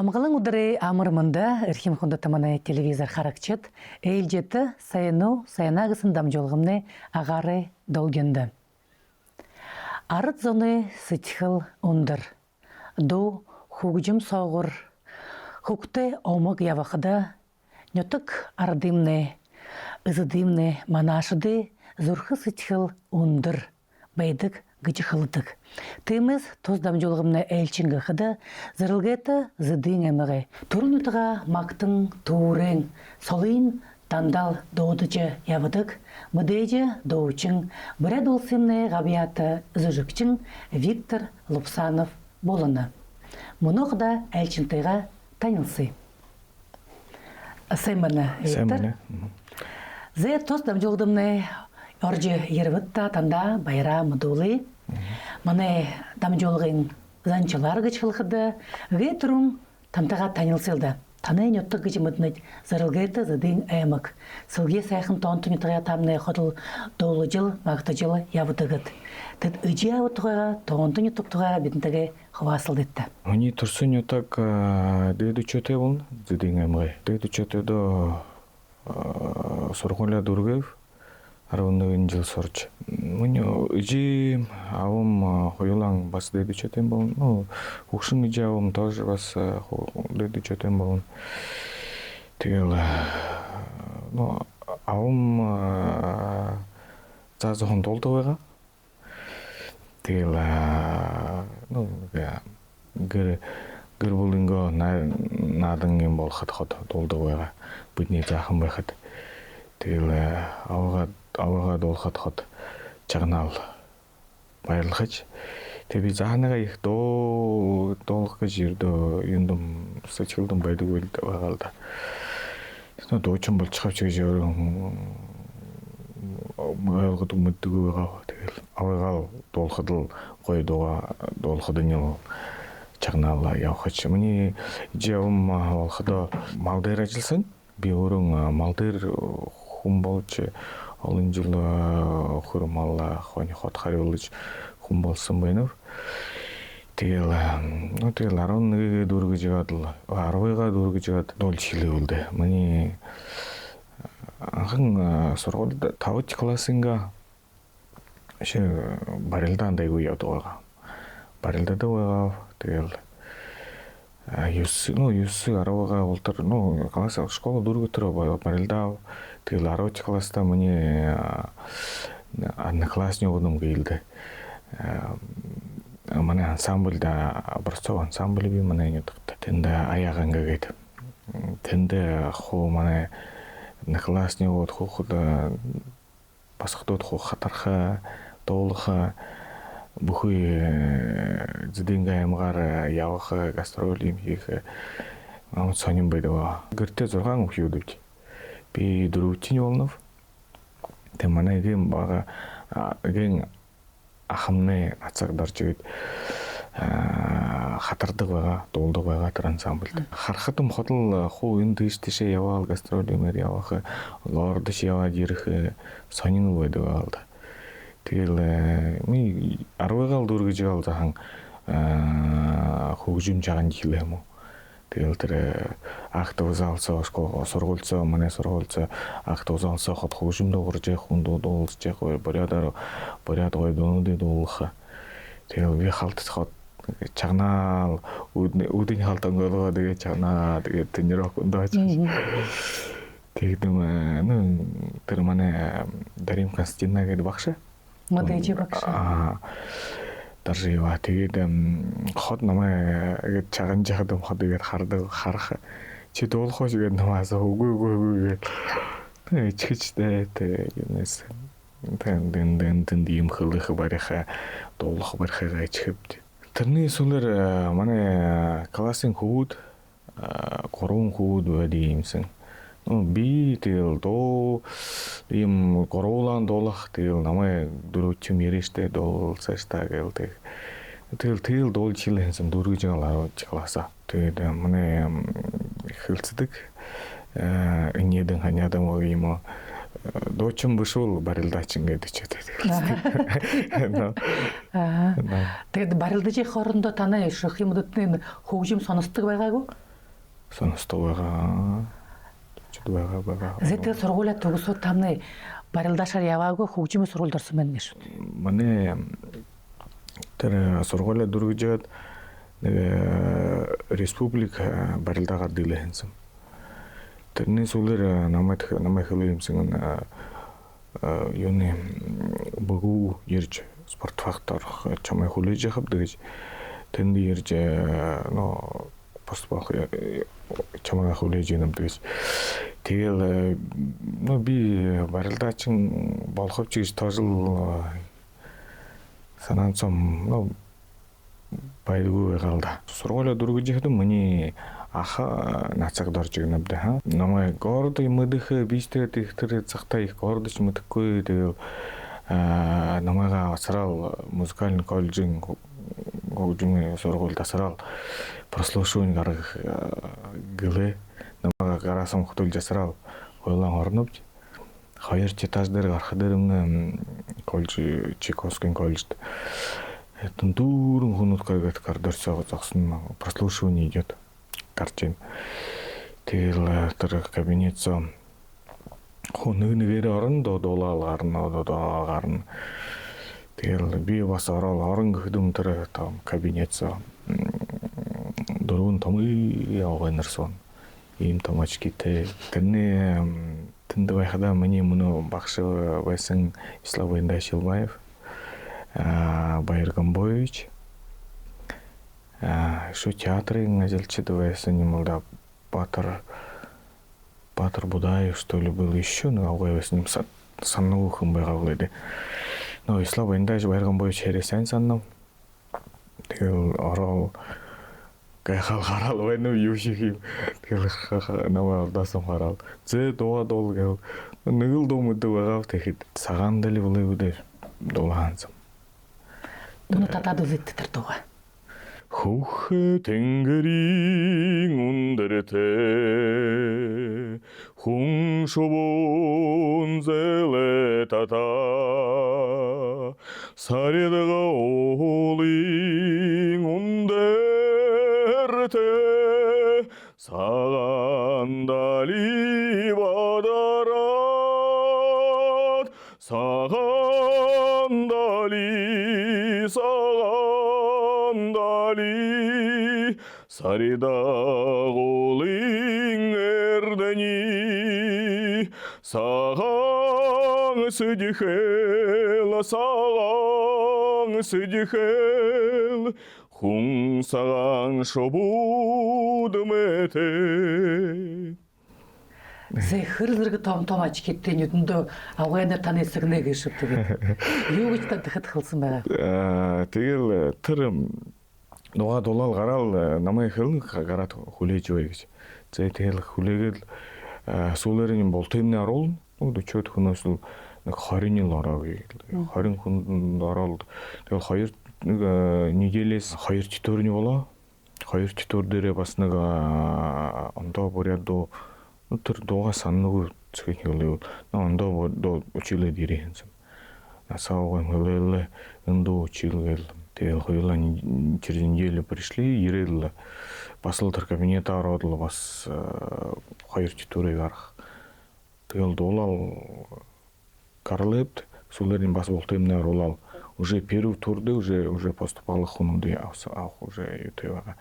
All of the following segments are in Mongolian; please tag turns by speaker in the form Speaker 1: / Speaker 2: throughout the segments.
Speaker 1: Амгалын удары амырмында эрхим хунда таманы телевизор харакчет, эйлжеті саянагысын дамжолғымны ағары долгенді. Арыт зоны сытхыл ондар. Ду хугжым соғыр. Хукты омыг явақыда, нөтік ардымны, ызыдымны манашыды зурхы сытхыл ондар. Байдык гычықылдық. Тымыз тоз дамжолғымны әлчінгі қыды, зырылғеті зыдың әміғі. Турын ұтыға мақтың туырың, солын тандал доудычы явыдық, мұдейжі доучың, бірәд олсымны ғабияты зүжікчің Виктор Лупсанов болыны. Мұнықда әлчінтіға танылсы. Сәйміні, Виктор. Зе тоз дамжолғымны Оржы ервітта танда байра мұдулы. Маны дамжолғын занчылар гычылғыды. Ге тұрың тантаға танылсылды. Танайын өттік гычымыдны зырылғайты зыдың әмік. Сылге сайқын тонтын етіға тамны қодыл долы жыл, мақты жылы явыдығыд. Тәд үжі ауытығаға, тонтын етіға бітіндігі қывасылдетті.
Speaker 2: Они тұрсын етік дөйді чөте болын, зыдың әміғай. Дөйді чөтеді сұрғыля дұрғайв. Аравындығын жыл сорч. Мұны үжі ауым қойылаң басы деді чөтен болын. Ұқшын үжі ауым тоже басы деді чөтен болын. Тэгел ауым жазығын долды ойға. Тэгел гір болынғы надыңген бол қыт долды ойға. Бұдіне жақын байқыд. Тэгел ауаға долхат чағынал байырлықыч. Теби жағаныға их долыққа жерді ендім сачылдым байды көлді бағалды. Доочын бұл чықап чығы жерің мұғалғыды мүдді көйғау. Ауағал долқыдыл қойдуға долқыдың ел чағынал яуқыч. Мұны жауым олқыды малдайыр ажылсын. Би орың малдайыр хум болчы. Олын жылы құрымалла қойны қот қариолыч құм болсын байнов. Тэгел арын үгеге дұрғы жығадыл, арвайға дұрғы жығад дол чилі олды. Мұны аңғын сұрғылды тавыт классынға барелда андай көйяуды ойға. Барелда да ойға, тэгел юсы арвайға олтыр, қаласы школа дұрғы тұры барелда. Тэгел арвайчы класста мұне одноклассник одым кейлді. Мане ансамбльда, образцов ансамблі бі мане нетіқті. Тенді аяғанға кейді. Тенді қо мане одноклассник от қоқыда басқыды от қоқ қатарға, толыға, бұхы зіденгі аймғар яуақы гастролим егі сонын байды оға. Гірте зорған ұқиуды бі. Би дұрутин олнов. Тем мана еген баға еген ақымны атсағдар жігіт қатырдық баға, долдық баға тұр ансамбльді. Қарқытым қотыл қол үнді іштеше явал гастролимер явақы, лорды шева деріхі сонын байды бағалды. Тэгел арвайғал дұрғы жығал жағын қоғжым жағын келі му. Тэгел ақтығы залса, сұрғылса, мане сұрғылса, ақтығы залса, қот қоғжымда құржай, құнды долыс жай қой, баряд қой доныды долыға. Тэгел бе қалтыз қот чағнал, өдін қалтан қолыға деге чағнал, деге тінерок ұнда ачыз. Тэгдім, мане Дарим Константинна кеді бақшы.
Speaker 1: Мадайчы бақшы.
Speaker 2: Даже его ответом ход на мой чаган жагдым ходы гет харды харха читол хош гет намаза угу чичте те юнес тен дим хылы бариха толх бариха чипти тэрний сүлэр мане классин хүүд корон хүүд wedi юмсан би тэгэл доо ийм гороолан доолах тэгэл намайг дөрөвчм яриаштай доолсааштай гэлдэг. Тэгэл доол чилэнсэн дөрвж байгаа класса. Тэгээд манай хилцдэг энэдэн ханядан юм доочин бушул барилдаачин гэдэг ч гэдэг.
Speaker 1: Тэгээд барилдажийн хоорондоо танай ших юмудад хөгжим сонстог байгаагүй?
Speaker 2: сонстойгаа чудвага.
Speaker 1: Зэтэй сургуулиа төгсөөд тамны барилдашаар яваагүй хөгжмийн сургуульд орсон байна гэж.
Speaker 2: Манай тэр сургуулиа дөрвижээд нэг республик барилдаагаар дийлэнсэн. Тэрний сүүлээр намайг хэлсэн юуны бүгүү ирж спорт фактор чамайг хүлээж авах гэж тэнд ирж постбах чамайг хүлээж юм гэж тэгэл би барилдаачин болох ч гэж тожил санаанцом байдгүй байгаалда. Сургуулиа дөрвиж ихэд миний ах нацаг дорж игнавда. Намайг горд мэдэх биштэй тэр цагтаа их гордч мэдэхгүй тэгэл намайга асрал музыкальный коллежийн хөгжмийн сургуульд асрал прослушивание гаргах гэлээ. Намайга гараасан хөтөлж асрал хойлон орновч 2 этаж дээр гарах дээр коллеж Чайковскийн коллежд дүүрэн хүнүүд гардорсоо зогсон прослушивание идет гарч ийн. Тэгэл тэр кабинетсо нэгээрээ орон дуулаад гарна. Тэгэл би бас ороод орон гэхдүм тэр кабинетсо дөрвөн том яваарсан. Ийм томч гитэ. Тэрний тэнд байхада миний мөн багш байсан Слава Шилбаев, Баяр Гамбоевич, шу театрын ажилчид байсан юм бол да Батар Будаев что ли был еще, но я с ним саннуухан байгаа гэдэг. Но Слава Баяр Гамбоевич хэрэг саннав. Тэгэл ороо гайхал гарал байна уу юу шиг юм. Тэгэл намайг ордосон гарал. Зэ дуу гэв. Нэг л дуу мэдээ байгаа тэгэхэд цагаан дали болоо дуулаансан.
Speaker 1: Өнөө татаад үзээд тэр дууга.
Speaker 2: Хөхэ тэнгэрийн үндэртэ хүн шувун зэлэ тата сарэдага уулын үндэртэ сагандали бадарат сагандали саридагулың эрдени саған сыдихел хүн саған шобудмете.
Speaker 1: Зэхэр зэрэг том ач хитэн нүдэндөө авгайнаар таны сэгнэ гэж тэгээд юу гэж та дахид хэлсэн байгаа.
Speaker 2: Тэгэл тэр дугаа дулаал гараал намайг гараад хүлээж өгье гэж. Зэ тэгэл хүлээгээл сүүлээр юм бол тэмнээ оруулна. 40 хүнөөс нэг 20-ны л ороо гээ. 20 хүнд ороод тэгэл 2 нэгээс 2 четвэрний болоо. 2 четвэр дээрээ бас нэг ондоо буряд тэр дууга саннаг зэхийг хэлээ. Ондоо училээд ирээсэн. Насаагаа хэлээ ондоо училгээл тэгэл хоёулаа через неделю пришли, ирэл бас л тэр кабинета ороод л бас 2 четвэрийг гарах. Тэгэл дуулал Карлепт сүүлэрийн бас болтымнаар улал уже первый турде уже поступалах хүнүүд авах уже юутэй байгаа.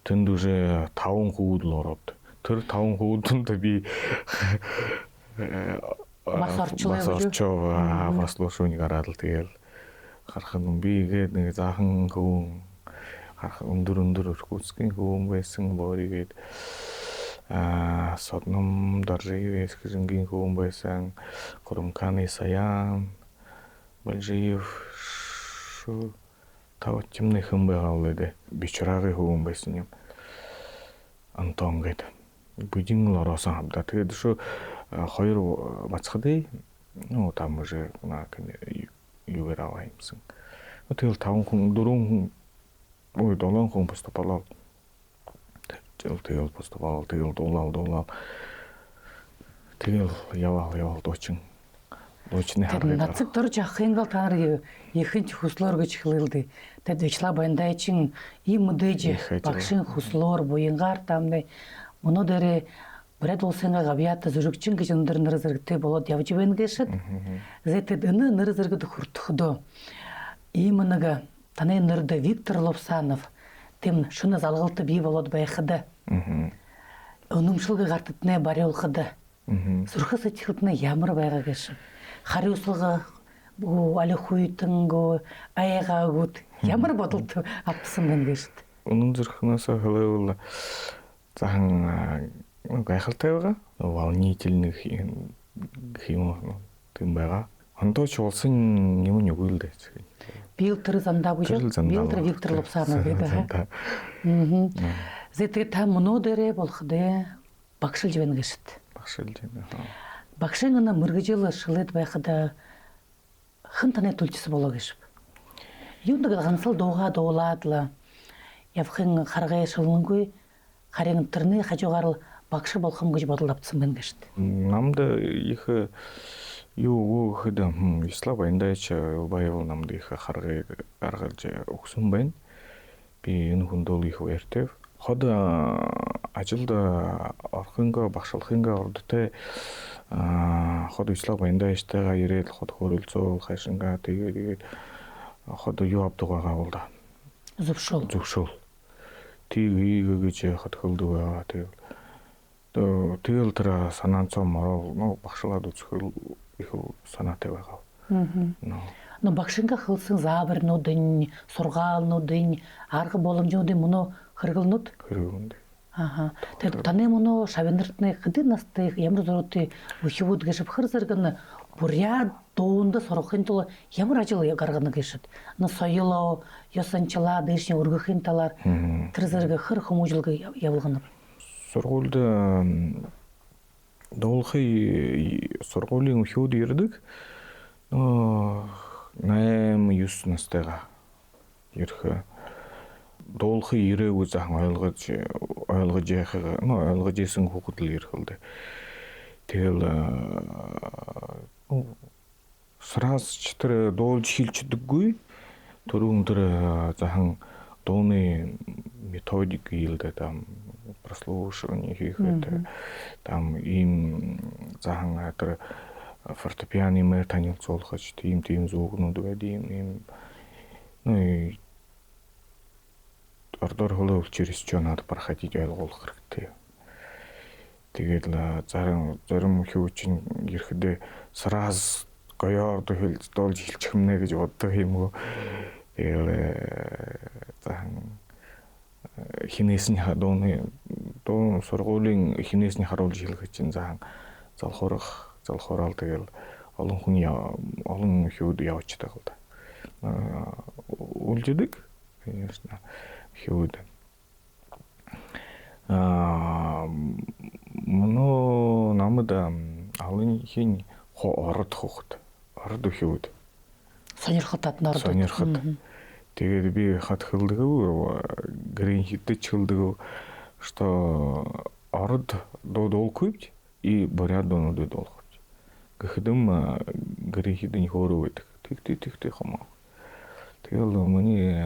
Speaker 2: Тэнд уже 5 хүүд л ороод тэр 5 хүүдэнд би бас орчоо прослушивание гараад л тэгэл гарах юм би гээд нэг заахан хөвөн гарах өндөр өрхүүцгийн хөвөн байсан боригээд содном даржиев эскижингийн хөвөн байсан Курумканы Саян Балжиев шу тавчмны хэн байгаа үлээ бичраагийн хөвөн байсан юм Антон гээд бүжин л ороосон хамдаа тэгээд шу 2 бацхады там уже юугаар аваа юмсан. Тэгэл 5 хүн 4 хүн 7 хүн поступалаа. Тэгэл поступалаа тэгэл дуулаа. Тэгэл яваа дуучны харагдав.
Speaker 1: Нацаг дорж авахын бол та нар ихэнч хөслөөр гэж хэлэлдэ. Тэд Вячеслав Баяндайчин им мэдээж багшийн хөслөөр буянгаар тамны Муну дээрээ Бред улсынга гавьята зүрэгчин гэж өндөр нэр зэрэгтэй болоод явж байна гэшэд. Зэтэд энэ нэр зэрэгт хүртэхдөө ийм нэг таны нэрд Виктор Ловсанов тэм шүнэ залгалт бий болоод байхад өнөмшлөг гартадны бариулахад сүрхэ сэтгэлдээ ямар байгаа гэж хариуцлага али хуйтанго аягаагууд ямар бодолд авсан байна гэж.
Speaker 2: Үнэн зүрхнээс хэлэвэл захан гайхалтай байгаа. Волнительный юм тийм байгаа. Ондооч улсын юм нь үгүй л дээ.
Speaker 1: Виктор Зандаа гэж Виктор Ловсанов гэдэг. Зэтэд та мөнөө дээрээ болох дээ багшилж байна гэж.
Speaker 2: Багшилж байна.
Speaker 1: Багшин нь мөргөжил шилээд байхад хэн таны төлжсөн болоо гэж. Юу нэг ганцал дуугаа дуулаад л явахын харгай шулнгүй харин тэрний хажуугаар багш болох юм гэж бодол авсан байна гэж.
Speaker 2: Намд их юу гэхэд Ислав Баяндаач баявал намд их харгай гаргаж өгсөн байна. Би энэ хүндөө их баяртай. Ход ажилд орхинго багшлахынга ордтой ход Ислав Баяндаачтайгаа ирээд ход хөрөлцөө хайшингаа тэгээд ход юу авдаг байгаа бол да. Зөвшөөл. Тийг гэж хад хөлдөг байгаа. Тэгэл тэр санаанцоо мороо багшлаад үзэхэл их санаатай байгаа. Но
Speaker 1: багшинга хөлсөн зааварнуудын, сургаалнуудын, арга боломжуудын мөнөө хэрэглэнүүд. Тэгээд таны мөнөө шавнартны хэдэн настай ямар зөрүүтэй өчигүүд гэж хэр зэрэг бүряа дуунд сурахын тулд ямар ажил гаргана гэж. Соёлоо, ёсончлаа дэшний өргөхийн талаар тэр зэрэг хэр хүмүүжлэг явуулгана.
Speaker 2: Сургуульд сургуулийн өчигүүд ирдэг. 8-9 настайгаа ирэх дуулахыг ирээгүй захан ойлгож исэн хүүхэд л ирэх л дээ. Тэгэл сраас ч тэр дуулж хилчдэггүй. Түрүүн тэр захан дууны методик хийлдэ там прослушивание хийхэд там ийм захан тэр фортепиано мэр танилцуулах тийм зүгнүүд байдаг ийм ордоор хөлөө өвчрөс ч надад проходить ойлгуулах хэрэгтэй. Тэгээд л зарим хөвчин ирэхдээ сраас гоёор дуулж хэлчих юмнэ гэж боддог юм уу. Тэгэл хинээсний дуу сургуулийн хинээсний харуулж хэлэх чинь захан залхуурал тэгэл олон хүүд явчихдаг л да. Үлждэг. Конечно. Хүүд. Мөн намд алын хин орд хөхт. Орд хүүд.
Speaker 1: Сонирхотад норд.
Speaker 2: Тэгээд би хат хөлдөгөө грин хитэж хөлдөгөө что орд дуулахгүй и боряд доонууд дуулах. Гэхэдэм грин хитэн хөөрөө байдаг. Тэг хамаа. Тэгэл миний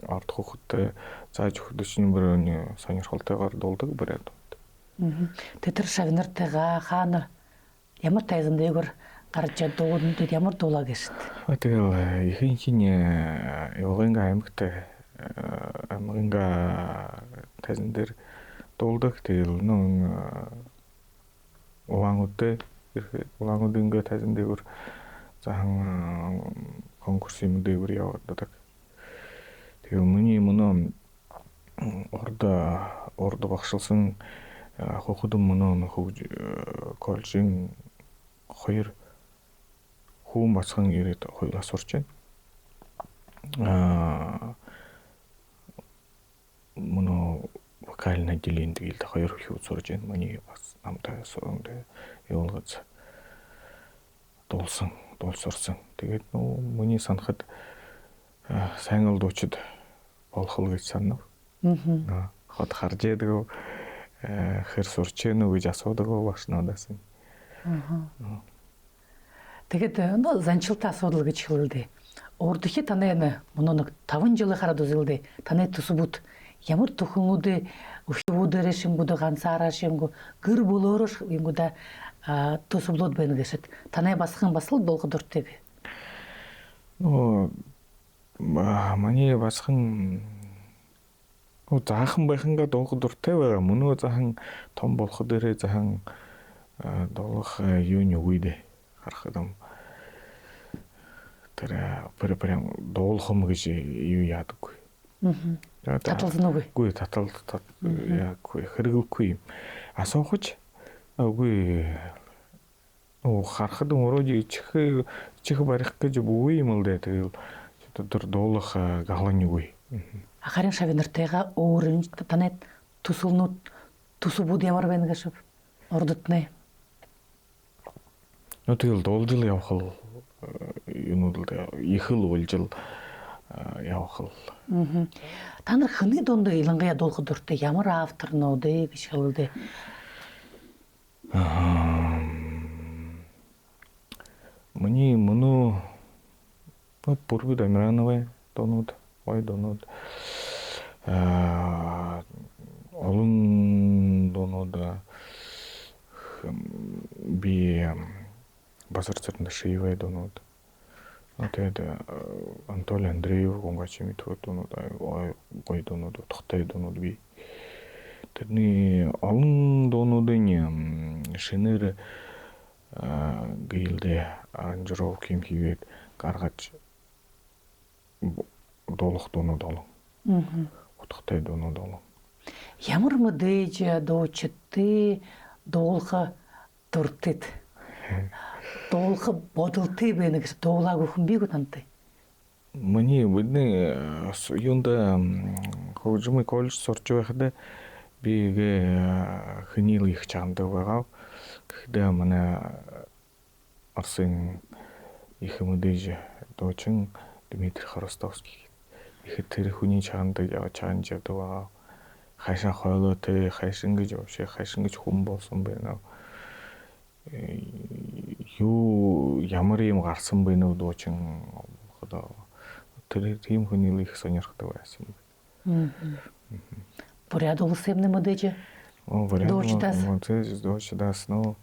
Speaker 2: ард хөхөд зааж өгдөчний бүрийн сонирхолтойгоор дуулдаг боряд.
Speaker 1: Тэр шавнартайгаа хаана ямар тайзан дээгэр гарч дуунд ямар дуулаа гэж.
Speaker 2: Тэгэл ихэнх Явганга аймагынга тайзан дээр дуулдаг. Тэгэл улаангуудын тайзан дээгэр захан конкурс юм дээгэр явдаг. Тэгээ миний мөн орд багшилсан хөхөдөн мөн коллежийн 2 хүн бацхан ирээд хоёулаа сурч байна. Мөн вокальный отделение дэгэлд 2 хүү сурж байна. Миний бас намтай сурганд явуулгаж дуулсарсан. Тэгээд миний санахад сайн л дуучид болох л гэж санав. Хот харж яадаг хэр сурч гэнэ гэж асуудаг багш надаас.
Speaker 1: Тэгээд занчилтаа асуудал гэж хэлдэг. Урд ихе таны мөн нэг 5 жил хараад үзэлдэ. Таны төсөвд ямар төхөнгөдө өвчбүүдэрэ шингүүдэ ганцаараа шингүү гэр болоорош ингуда тусублууд байна гэсэд танай басхан басал долго дуртыг.
Speaker 2: Манай басхан заахан байханга долго дуртай байгаа. Мөнөө заахан том болох дээрээ заахан долох юу нүгүйдэ харахад юм. Тэр прям дуулахм гэж юу яадаггүй.
Speaker 1: Таталзна үгүй.
Speaker 2: Үгүй татал яагүй хэрэггүй. Асуухаж үгүй харахад өрөөж чих барих гэж үгүй юм л дээ. Тэгэл тэр дуулах галан үгүй.
Speaker 1: Ахарын шавинартайга өөрөн танай тусулнууд тусубууд ямар байна гэж ордотны.
Speaker 2: Тэгэл дуулжил явах юмуд ихэл уйлжил явах л.
Speaker 1: Та нар хны донд илангая дуулах дуртай ямар автор нуудэ гэж хэлдэг.
Speaker 2: Миний мөнөө бүргэд амирановой доонууд ой доонууд олон доонууд би базарцарна шивэ доонууд тэгээд Анатолий Андреев гонгачи метрод доонууд гой доонууд тогтой доонууд би тэрний олон доонуудын шинээр гэлдэ аранжировким хийгээд гаргаж дуулах доонууд олон. Утгатай доонууд олон.
Speaker 1: Ямар мэдээж дуучдээ дуулах дуртад дуулах бодолтой байна гэж дуулаагүй хүн бийгүй тантай.
Speaker 2: Миний бидний юунда хөгжмийн коллеж сурч байхад бигээ хөнийл их чамдаг байгаа. Гэхдээ манай Арсын их мэдээж дуучин Дмитрий Хоростовский их тэр хүний чамдаг явж чанж явдаг байгаа. Хайшин хойлоотой хайшин гэж явшаа хайшин гэж хүн болсон байна. Юу ямар юм гарсан бэ нөө дуучин одоо тэр тийм хүний их сонирхдаг байсан.
Speaker 1: Порядок улсемны мэдээж.
Speaker 2: Доочдаас нөө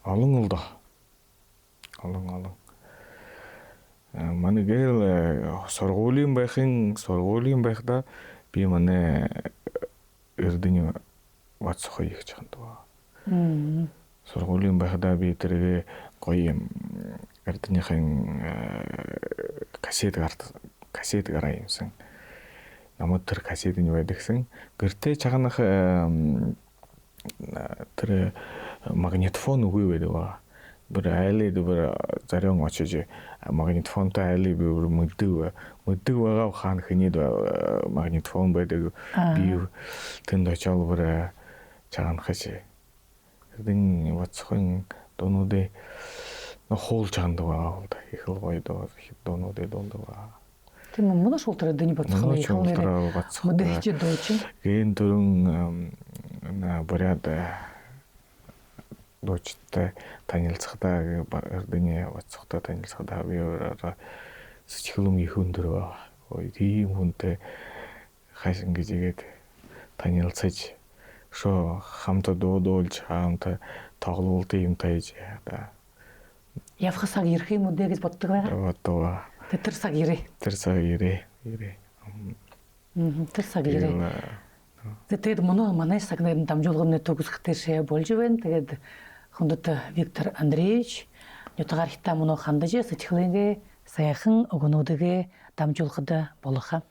Speaker 2: олон л доо. Олон. Манай гэрэл сургуулийн байхдаа би манай эрдэнэ ватсохой их чандаг. Сургуулийн байхдаа би тэргээ гоё эрдэнийхэн кассет гараа юмсан. Намайг тэр кассет нь байдагсан. Гэртээ чаганах тэр магнитофон үгүй байдаг. Бүр айлд бүр зарим очиж магнитофонтой айлд би мэддэг байгаа хаан хэнийд магнитофон байдаг. Би тэнд очиод бүр чаганахж эрдэнэ ватсохын доонуудыг хуулж чагандаг байгаа. Их л гоё доонуудыг дуулдаг байгаа.
Speaker 1: Тийм мөн шултар дэний бодсон их нэр мэдээж дуучин.
Speaker 2: Гэн дөрөн буряд дуучтай танилцахдаа эрдэнэ ватсохтой танилцахдаа би сэтгэлэн их өндөр байгаа. Тийм хүнтэй хайсан гэж игээд танилцаж шо хамт дуудуулж хамт тоглолт юм тааж да.
Speaker 1: Явах цаг ирэх юм уу гэж боддог байгаа.
Speaker 2: Боддог.
Speaker 1: Тэр цаг ирээ.
Speaker 2: Тэр цаг ирээ.
Speaker 1: Тэр цаг ирээ. Тэгээд манай сагнад дамжуулгын төгсгөхтэй шээ болж байна. Тэгээд хүндэт Виктор Андреевич ютгаар хитаа мөн хандаж сэтгэлэнгээ сайхан өгнүүдгээ дамжуулахад болохаа.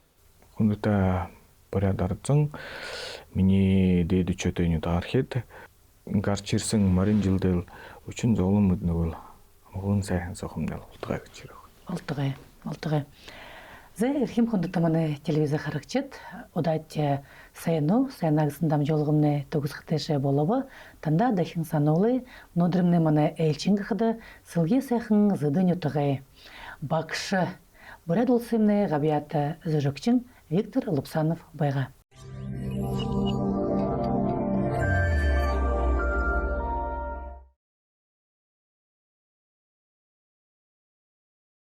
Speaker 1: Хүндэт
Speaker 2: поряд арзан миний дээд өчөөтэй ютгаар хит гарч ирсэн морин жилдэл өчн зовлон мэднэгэл мөн сайхан сохомдол болтгой гэж ирэх. Болтгой.
Speaker 1: Зэ эрхэм хүндэт манай телевизээр харагчид удаач сайнагсан дамжуулгын төгсгөхтэй болов тандаа дахин сануулы өнөөдрийн манай ээлжингхэд сэлгээ сайхан зэдэн ютгай багш буряд улсын гавьят зөрөгчин Виктор Лупсанов байгаа.